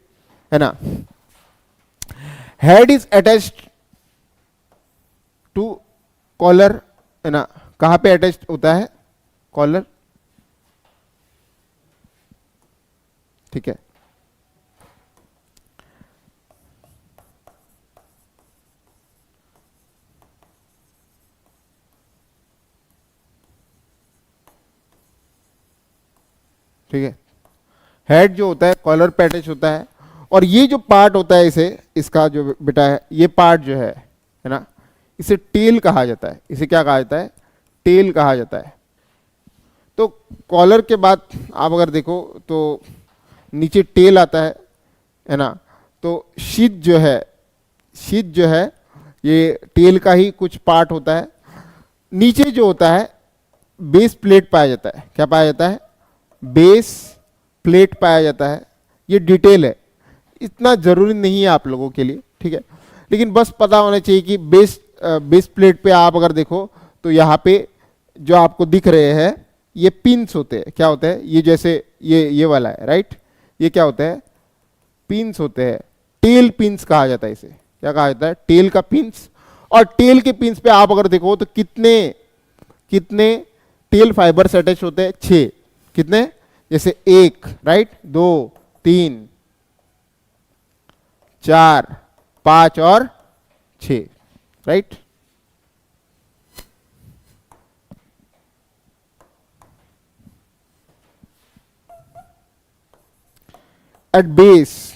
है ना। Head is attached to collar, है ना। कहां पे अटैच्ड होता है, कॉलर, ठीक है। ठीक है, हेड जो होता है कॉलर पे अटैच होता है। और ये जो पार्ट होता है इसे, इसका जो बेटा है ये पार्ट जो है ना, इसे टेल कहा जाता है। इसे क्या कहा जाता है, टेल कहा जाता है। तो कॉलर के बाद आप अगर देखो तो नीचे टेल आता है ना। तो शीथ जो है, शीथ जो है ये टेल का ही कुछ पार्ट होता है। नीचे जो होता है बेस प्लेट पाया जाता है। क्या पाया जाता है, बेस प्लेट पाया जाता है। ये डिटेल है, इतना जरूरी नहीं है आप लोगों के लिए, ठीक है, लेकिन बस पता होना चाहिए कि बेस बेस प्लेट पे आप अगर देखो तो यहाँ पे जो आपको दिख रहे हैं ये पिंस होते हैं। क्या होते हैं ये? जैसे ये वाला है, राइट? ये क्या होता है? पिंस होते हैं। टेल पिंस कहा जाता है इसे। क्या कहा जाता है? टेल का पिंस। और टेल के पिंस पे आप अगर देखो तो कितने कितने टेल फाइबर्स अटैच होते हैं? 6। कितने? जैसे 1, राइट, 2, 3, 4, 5 और 6, right? At base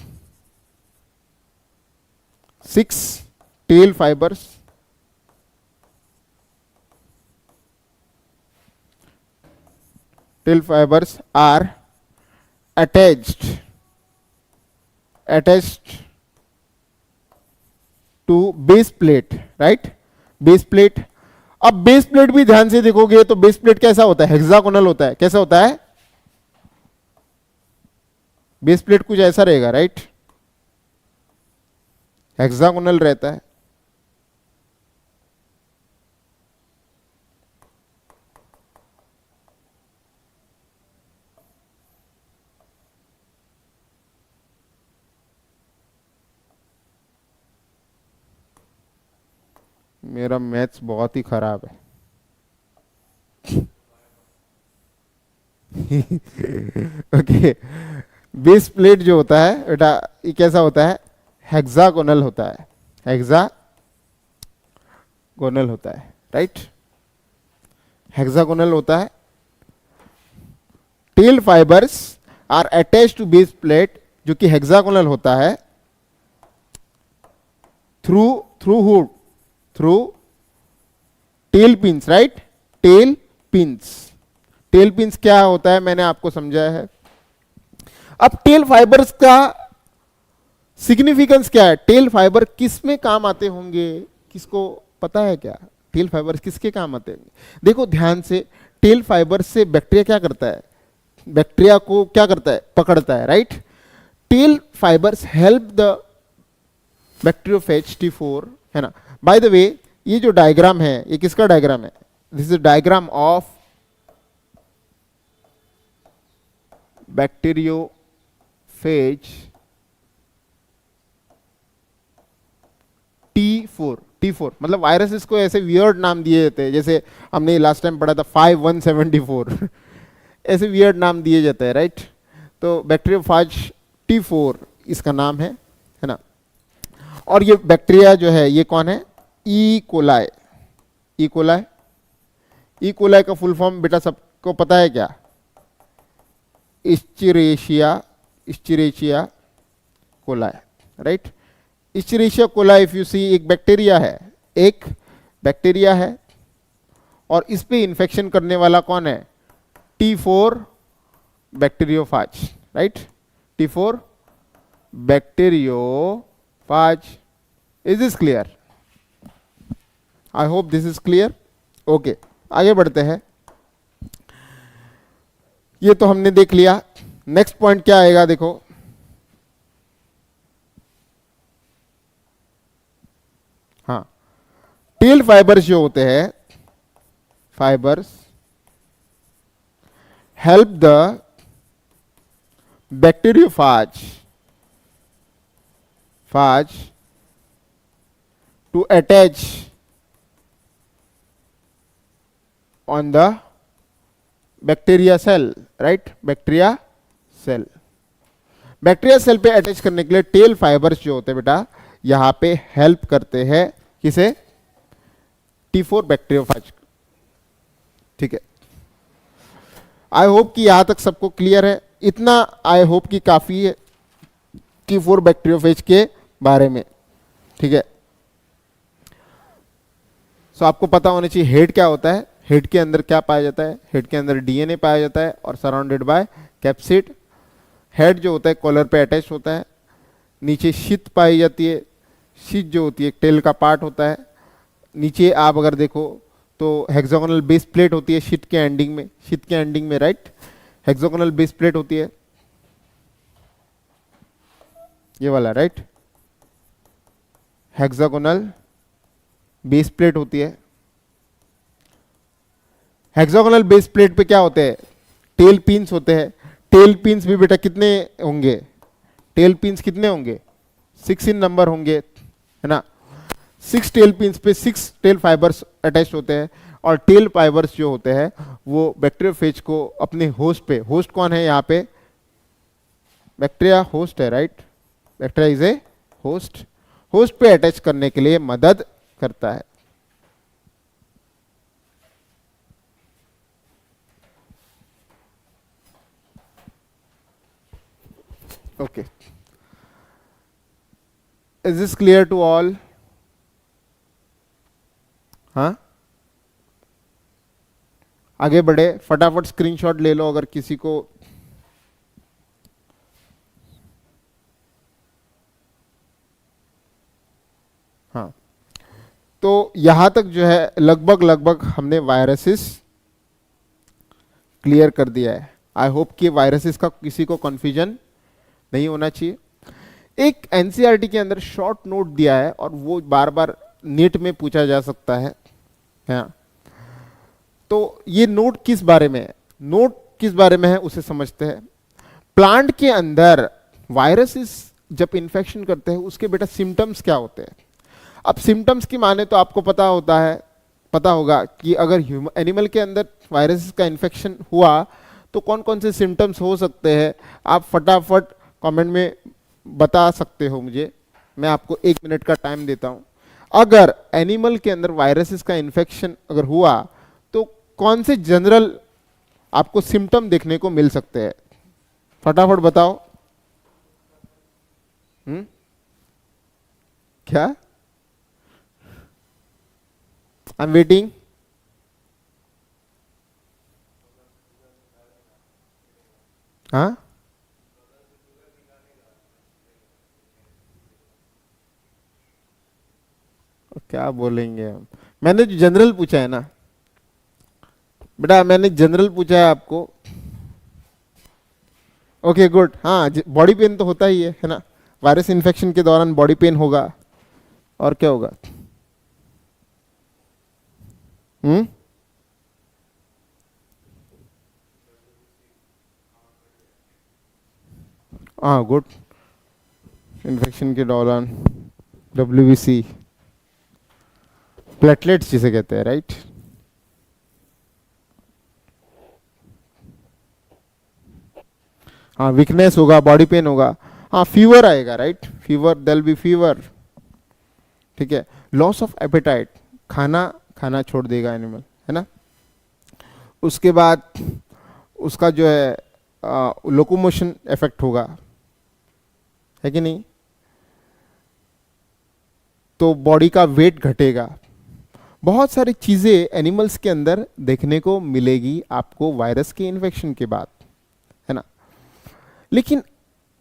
6 tail fibers, are attached to base plate, right? base plate। अब बेस प्लेट भी ध्यान से देखोगे तो बेस प्लेट कैसा होता है? हेक्सागोनल होता है। कैसा होता है? बेस प्लेट कुछ ऐसा रहेगा, राइट? हेक्सागोनल रहता है। मेरा मैथ्स बहुत ही खराब है। ओके, बेस प्लेट जो होता है बेटा ये कैसा होता है? हेक्सागोनल होता है। हेक्सागोनल होता है, राइट? हेक्सागोनल होता है। Tail fibres are attached to base plate जो कि हेक्सागोनल होता है through tail pins, right? Tail pins क्या होता है मैंने आपको समझाया है। अब टेल फाइबर्स का सिग्निफिकेंस क्या है? टेल फाइबर किस में काम आते होंगे? किसको पता है क्या? टेल फाइबर्स किसके काम आते होंगे? देखो ध्यान से, टेल फाइबर से बैक्टीरिया क्या करता है? बैक्टीरिया को क्या करता है? पकड़ता है, right? Tell fibres help the bacteriophage T4, है ना? बाय द वे ये जो डायग्राम है ये किसका डायग्राम है? This is diagram of bacteriophage T4 मतलब वायरसेस को ऐसे वियर्ड नाम दिए जाते हैं, जैसे हमने लास्ट टाइम पढ़ा था 5174 ऐसे वियर्ड नाम दिए जाते हैं, राइट? तो बैक्टीरियोफेज T4 इसका नाम है ना? और ये बैक्टीरिया जो है ये कौन है? ई कोलाई का फुल फॉर्म बेटा सबको पता है क्या? Escherichia coli, right? Escherichia coli if you see एक बैक्टीरिया है और इस पे इन्फेक्शन करने वाला कौन है? T4 bacteriophage, right? T4 bacteriophage. Is this clear? I hope this is clear. Okay, आगे बढ़ते हैं। ये तो हमने देख लिया। नेक्स्ट पॉइंट क्या आएगा? देखो, हाँ, टेल फाइबर्स जो होते हैं, fibres help the bacteriophage to attach on the bacteria cell, right? Bacteria cell पे अटैच करने के लिए टेल फाइबर्स जो होते हैं बेटा यहां पे हेल्प करते हैं। किसे? T4 bacteriophage. ठीक है, आई होप कि यहां तक सबको क्लियर है। इतना आई होप कि काफी है T4 बैक्टीरियोफेज के बारे में। ठीक है, सो आपको पता होना चाहिए हेड क्या होता है, हेड के अंदर क्या पाया जाता है? हेड के अंदर डीएनए पाया जाता है और सराउंडेड बाय कैप्सिड। हेड जो होता है कॉलर पे अटैच होता है। नीचे शीथ पाई जाती है। शीथ जो होती है टेल का पार्ट होता है। नीचे आप अगर देखो तो हेक्सागोनल बेस प्लेट होती है शीथ के एंडिंग में, राइट? हेक्सागोनल बेस प्लेट होती है ये वाला, राइट? हेक्सागोनल बेस प्लेट होती है। हेक्सागोनल बेस प्लेट पे क्या होते हैं, टेल पिन्स होते हैं। टेल पिन्स भी बेटा कितने होंगे, टेल पिन्स कितने होंगे, 6 इन नंबर होंगे, है ना। 6 टेल पिन्स पे 6 टेल फाइबर्स अटैच होते हैं, और टेल फाइबर्स जो होते हैं वो बैक्टीरियोफेज को अपने होस्ट पे, होस्ट कौन है यहाँ पे, बैक्टीरिया होस्ट है, right, bacteria is a host, host पे अटैच करने के लिए मदद करता है। Okay, is this clear to all? हाँ, आगे बढ़े, फटाफट स्क्रीनशॉट ले लो अगर किसी को। हाँ, तो यहां तक जो है लगभग लगभग हमने वायरसेस क्लियर कर दिया है। आई होप कि वायरसेस का किसी को कंफ्यूजन नहीं होना चाहिए। एक एनसीईआरटी के अंदर शॉर्ट नोट दिया है और वो बार बार नीट में पूछा जा सकता है। हाँ, तो ये नोट किस बारे में है, नोट किस बारे में है उसे समझते हैं। प्लांट के अंदर वायरसेस जब इन्फेक्शन करते हैं उसके बेटा सिम्टम्स क्या होते हैं। अब सिम्टम्स की माने तो आपको पता होता है, पता होगा कि अगर एनिमल के अंदर वायरस का इन्फेक्शन हुआ तो कौन कौन से सिम्टम्स हो सकते हैं, आप फटाफट कमेंट में बता सकते हो मुझे। मैं आपको 1 मिनट का टाइम देता हूं। अगर एनिमल के अंदर वायरसेस का इन्फेक्शन अगर हुआ तो कौन से जनरल आपको सिम्टम देखने को मिल सकते हैं, फटाफट बताओ। क्या, आई एम वेटिंग। हाँ, क्या बोलेंगे हम, मैंने जो जनरल पूछा है ना बेटा, मैंने जनरल पूछा है आपको। Okay good. हाँ, बॉडी पेन तो होता ही है ना, वायरस इन्फेक्शन के दौरान बॉडी पेन होगा, और क्या होगा। हाँ गुड, इन्फेक्शन के दौरान WBC, प्लेटलेट्स जिसे कहते हैं, राइट। हाँ, वीकनेस होगा, बॉडी पेन होगा, हाँ फीवर आएगा, राइट, फीवर, देल बी फीवर, ठीक है। लॉस ऑफ एपेटाइट, खाना खाना छोड़ देगा एनिमल, है ना। उसके बाद उसका जो है लोकोमोशन इफेक्ट होगा, है कि नहीं, तो बॉडी का वेट घटेगा। बहुत सारी चीजें एनिमल्स के अंदर देखने को मिलेगी आपको वायरस के इन्फेक्शन के बाद, है ना। लेकिन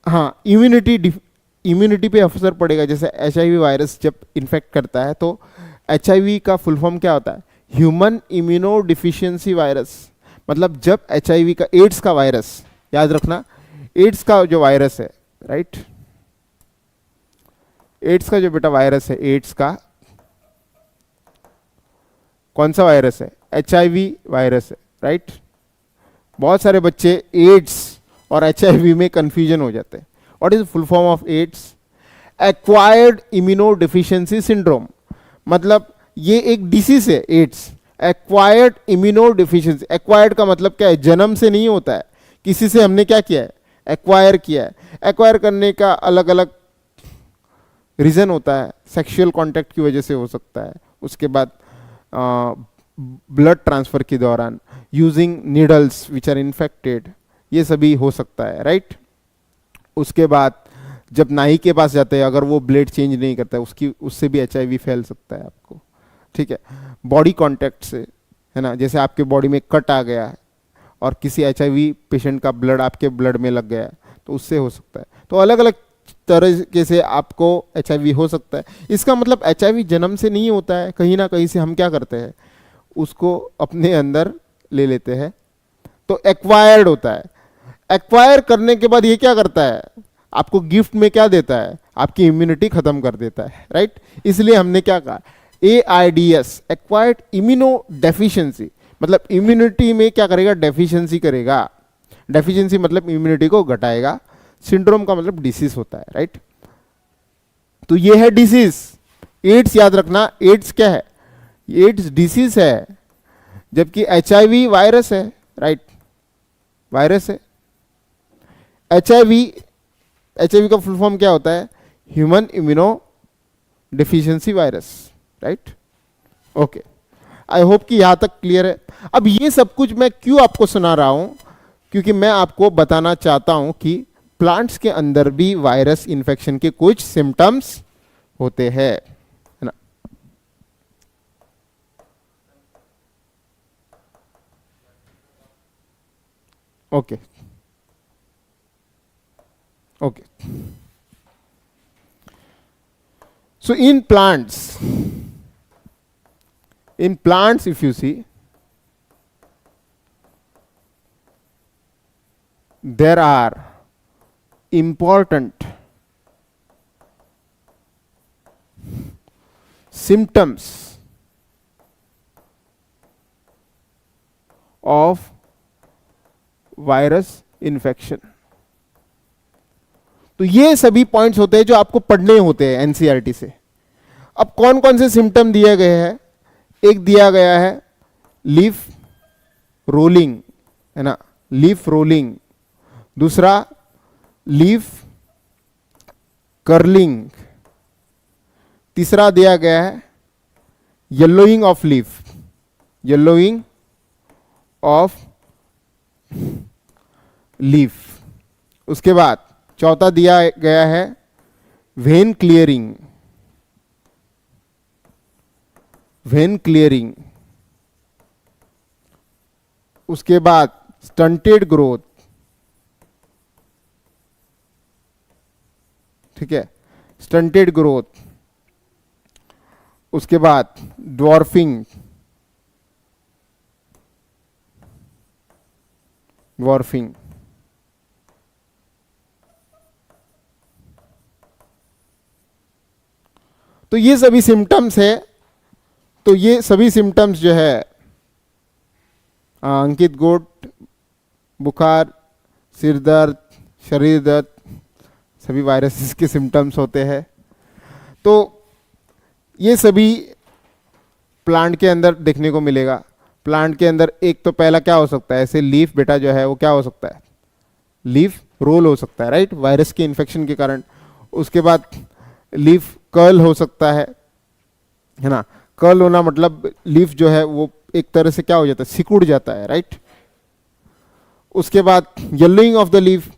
हाँ, इम्यूनिटी पे असर पड़ेगा। जैसे HIV वायरस जब इन्फेक्ट करता है तो HIV का फुल फॉर्म क्या होता है, ह्यूमन इम्यूनो डिफिशियंसी वायरस। मतलब जब HIV का, एड्स का वायरस, याद रखना, एड्स का जो वायरस है, राइट, एड्स का जो बेटा वायरस है, एड्स का कौन सा वायरस है, HIV वायरस है, राइट। बहुत सारे बच्चे एड्स और HIV में कंफ्यूजन हो जाते हैं। What is full form of AIDS, acquired immunodeficiency syndrome. मतलब ये एक डिसीज है AIDS, acquired immunodeficiency. Acquired का मतलब क्या है, जन्म से नहीं होता है, किसी से हमने क्या किया है, एक्वायर किया है। एक्वायर करने का अलग अलग रीजन होता है, सेक्सुअल कांटेक्ट की वजह से हो सकता है, उसके बाद ब्लड ट्रांसफर के दौरान, using needles which are infected, ये सभी हो सकता है, राइट। उसके बाद जब नाई के पास जाते हैं, अगर वो ब्लेड चेंज नहीं करता है, उससे भी HIV फैल सकता है आपको, ठीक है। बॉडी कांटेक्ट से, है ना, जैसे आपके बॉडी में कट आ गया और किसी HIV पेशेंट का ब्लड आपके ब्लड में लग गया तो उससे हो सकता है। तो अलग अलग तरीके से आपको HIV हो सकता है। इसका मतलब HIV जन्म से नहीं होता है, कहीं ना कहीं से हम क्या करते हैं, उसको अपने अंदर ले लेते हैं, तो एक्वायर्ड होता है। एक्वायर करने के बाद ये क्या करता है, आपको गिफ्ट में क्या देता है, आपकी इम्यूनिटी खत्म कर देता है, राइट। इसलिए हमने क्या कहा, AIDS एक्वायर्ड इम्यूनो डेफिशिएंसी, मतलब इम्यूनिटी में क्या करेगा, डेफिशिएंसी करेगा। डेफिशिएंसी मतलब इम्यूनिटी को घटाएगा। सिंड्रोम का मतलब डिसीज होता है, राइट। तो ये है डिसीज। एड्स याद रखना, एड्स क्या है, एड्स डिसीज है, जबकि HIV वायरस है, राइट, वायरस है। HIV का फुल फॉर्म क्या होता है, human immuno deficiency virus, right. Okay, I hope कि यहां तक क्लियर है। अब ये सब कुछ मैं क्यों आपको सुना रहा हूं, क्योंकि मैं आपको बताना चाहता हूं कि प्लांट्स के अंदर भी वायरस इन्फेक्शन के कुछ सिम्टम्स होते हैं, है ना। Okay okay, so in plants if you see, there are important symptoms of virus infection। तो ये सभी पॉइंट्स होते हैं जो आपको पढ़ने होते हैं एनसीईआरटी से। अब कौन कौन से सिम्टम दिए गए हैं, एक दिया गया है लीफ रोलिंग, है ना, लीफ रोलिंग। दूसरा लीफ कर्लिंग। तीसरा दिया गया है yellowing of leaf, yellowing of leaf. उसके बाद चौथा दिया गया है वेन क्लियरिंग, वेन क्लियरिंग। उसके बाद स्टंटेड ग्रोथ, ठीक है, स्टंटेड ग्रोथ। उसके बाद ड्वार्फिंग, ड्वार्फिंग। तो ये सभी सिम्टम्स है। तो ये सभी सिम्टम्स जो है अंकित गोट, बुखार, सिर दर्द, शरीर दर्द, सभी वायरसेस के सिम्टम्स होते हैं। तो ये सभी प्लांट के अंदर देखने को मिलेगा। प्लांट के अंदर एक तो पहला क्या हो सकता है, ऐसे लीफ बेटा जो है वो क्या हो सकता है, लीफ रोल हो सकता है, राइट, वायरस के इन्फेक्शन के कारण। उसके बाद लीफ कर्ल हो सकता है ना। कर्ल होना मतलब लीफ जो है वो एक तरह से क्या हो जाता है, सिकुड़ जाता है, राइट। उसके बाद yellowing of the leaf.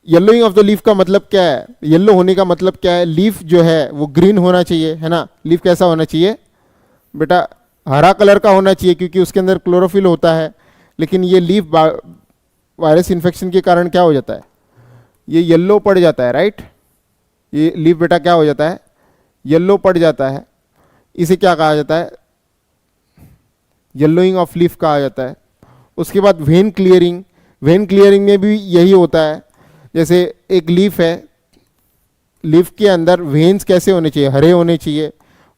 Yellowing of the leaf का मतलब क्या है, येलो होने का मतलब क्या है, लीफ जो है वो ग्रीन होना चाहिए, है ना। लीफ कैसा होना चाहिए बेटा, हरा कलर का होना चाहिए, क्योंकि उसके अंदर क्लोरोफिल होता है। लेकिन ये लीफ वायरस इन्फेक्शन के कारण क्या हो जाता है, ये येलो पड़ जाता है, राइट। ये लीफ बेटा क्या हो जाता है, येलो पड़ जाता है। इसे क्या कहा जाता है, येलोइंग ऑफ लीफ कहा जाता है। उसके बाद वेन क्लियरिंग। वेन क्लियरिंग में भी यही होता है, जैसे एक लीफ है, लीफ के अंदर वेन्स कैसे होने चाहिए, हरे होने चाहिए।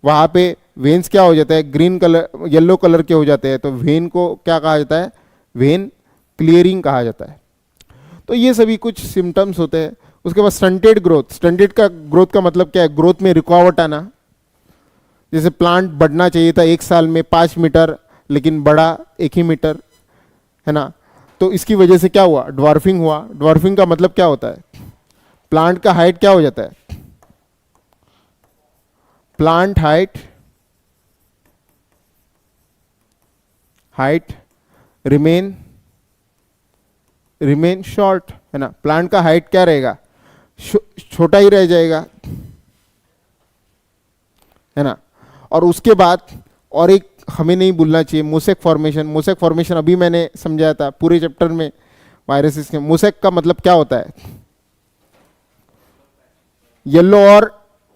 वहाँ पे वेन्स क्या हो जाता है, ग्रीन कलर, येलो कलर के हो जाते हैं। तो वेन को क्या कहा जाता है, वेन क्लियरिंग कहा जाता है। तो ये सभी कुछ सिम्टम्स होते हैं। उसके बाद स्टंटेड ग्रोथ। स्टंटेड का ग्रोथ का मतलब क्या है, ग्रोथ में रुकावट आना। जैसे प्लांट बढ़ना चाहिए था 1 साल में 5 मीटर, लेकिन बढ़ा 1 ही मीटर, है ना। तो इसकी वजह से क्या हुआ, ड्वार्फिंग हुआ। ड्वार्फिंग का मतलब क्या होता है, प्लांट का हाइट क्या हो जाता है, प्लांट हाइट रिमेन शॉर्ट, है ना। प्लांट का हाइट क्या रहेगा, छोटा ही रह जाएगा, है ना। और उसके बाद और एक हमें नहीं भूलना चाहिए, मोसेक फॉर्मेशन। मोसेक फॉर्मेशन अभी मैंने समझाया था पूरे चैप्टर में वायरसेस के। मोसेक का मतलब क्या होता है, येलो और,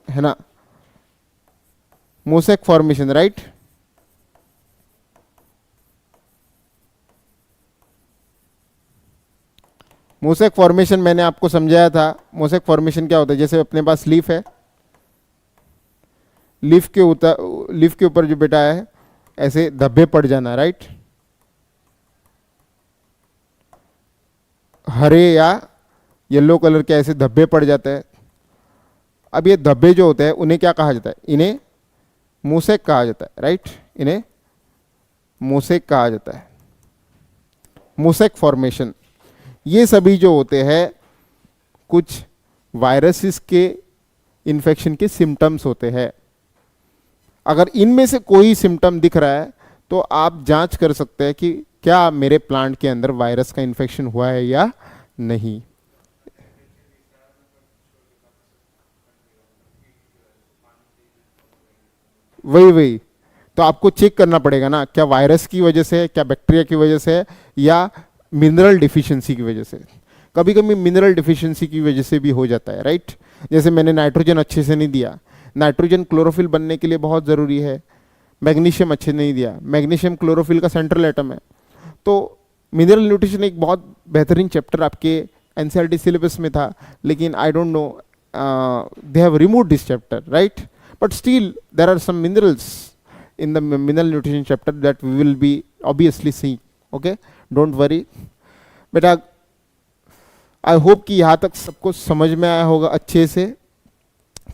है ना, mosaic formation, right. Mosaic formation मैंने आपको समझाया था। मोसेक फॉर्मेशन क्या होता है, जैसे अपने पास लीफ है, लीफ के ऊपर जो बेटा है ऐसे धब्बे पड़ जाना, राइट, हरे या येलो कलर के ऐसे धब्बे पड़ जाते हैं। अब ये धब्बे जो होते हैं उन्हें क्या कहा जाता है, इन्हें मोसेक कहा जाता है, राइट, इन्हें मोसेक कहा जाता है, मोसेक फॉर्मेशन। ये सभी जो होते हैं कुछ वायरसेस के इन्फेक्शन के सिम्टम्स होते हैं। अगर इनमें से कोई सिम्टम दिख रहा है तो आप जांच कर सकते हैं कि क्या मेरे प्लांट के अंदर वायरस का इन्फेक्शन हुआ है या नहीं। वही तो आपको चेक करना पड़ेगा ना, क्या वायरस की वजह से है, क्या बैक्टीरिया की वजह से है, या मिनरल डिफिशिएंसी की वजह से। कभी कभी मिनरल डिफिशिएंसी की वजह से भी हो जाता है, राइट। जैसे मैंने नाइट्रोजन अच्छे से नहीं दिया, नाइट्रोजन क्लोरोफिल बनने के लिए बहुत ज़रूरी है। मैग्नीशियम अच्छे नहीं दिया, मैग्नीशियम क्लोरोफिल का सेंट्रल एटम है। तो मिनरल न्यूट्रिशन एक बहुत बेहतरीन चैप्टर आपके एनसीईआरटी सिलेबस में था, लेकिन I don't know they have removed this chapter, right, but still there are some minerals in the mineral nutrition chapter that we will be obviously seeing, okay, don't worry बेटा। I hope कि यहाँ तक सबको समझ में आया होगा अच्छे से,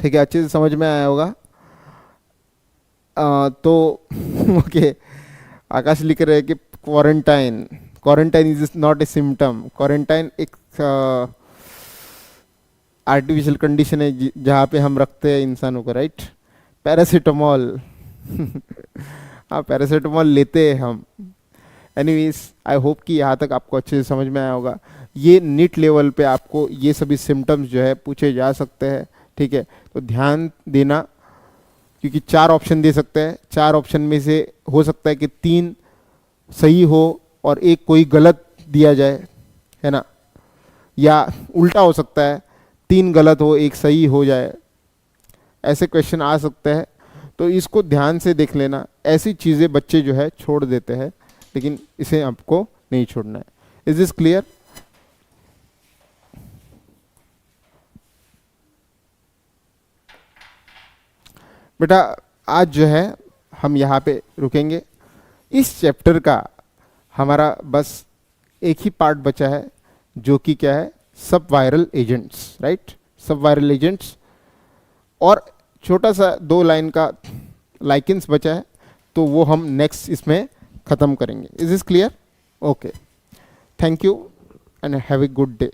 ठीक है, अच्छे से समझ में आया होगा। तो ओके, आकाश लिख रहे हैं कि quarantine is not a symptom. Quarantine एक आर्टिफिशियल कंडीशन है जहाँ पे हम रखते हैं इंसानों को, राइट। पैरासीटामोल हाँ, पैरासीटामोल लेते हैं हम। एनीवेज, आई होप कि यहाँ तक आपको अच्छे से समझ में आया होगा। ये नीट लेवल पे आपको ये सभी सिम्टम्स जो है पूछे जा सकते हैं, ठीक है। तो ध्यान देना, क्योंकि 4 ऑप्शन दे सकते हैं, 4 ऑप्शन में से हो सकता है कि 3 सही हो और एक कोई गलत दिया जाए, है ना, या उल्टा हो सकता है, 3 गलत हो 1 सही हो जाए, ऐसे क्वेश्चन आ सकते हैं। तो इसको ध्यान से देख लेना। ऐसी चीज़ें बच्चे जो है छोड़ देते हैं, लेकिन इसे आपको नहीं छोड़ना है। Is this clear? बेटा आज जो है हम यहाँ पे रुकेंगे। इस चैप्टर का हमारा बस एक ही पार्ट बचा है, जो कि क्या है, सब वायरल एजेंट्स, राइट, सब वायरल एजेंट्स, और छोटा सा 2 लाइन का लाइकेंस बचा है, तो वो हम नेक्स्ट इसमें ख़त्म करेंगे। Is this clear? Okay, thank you and have a good day.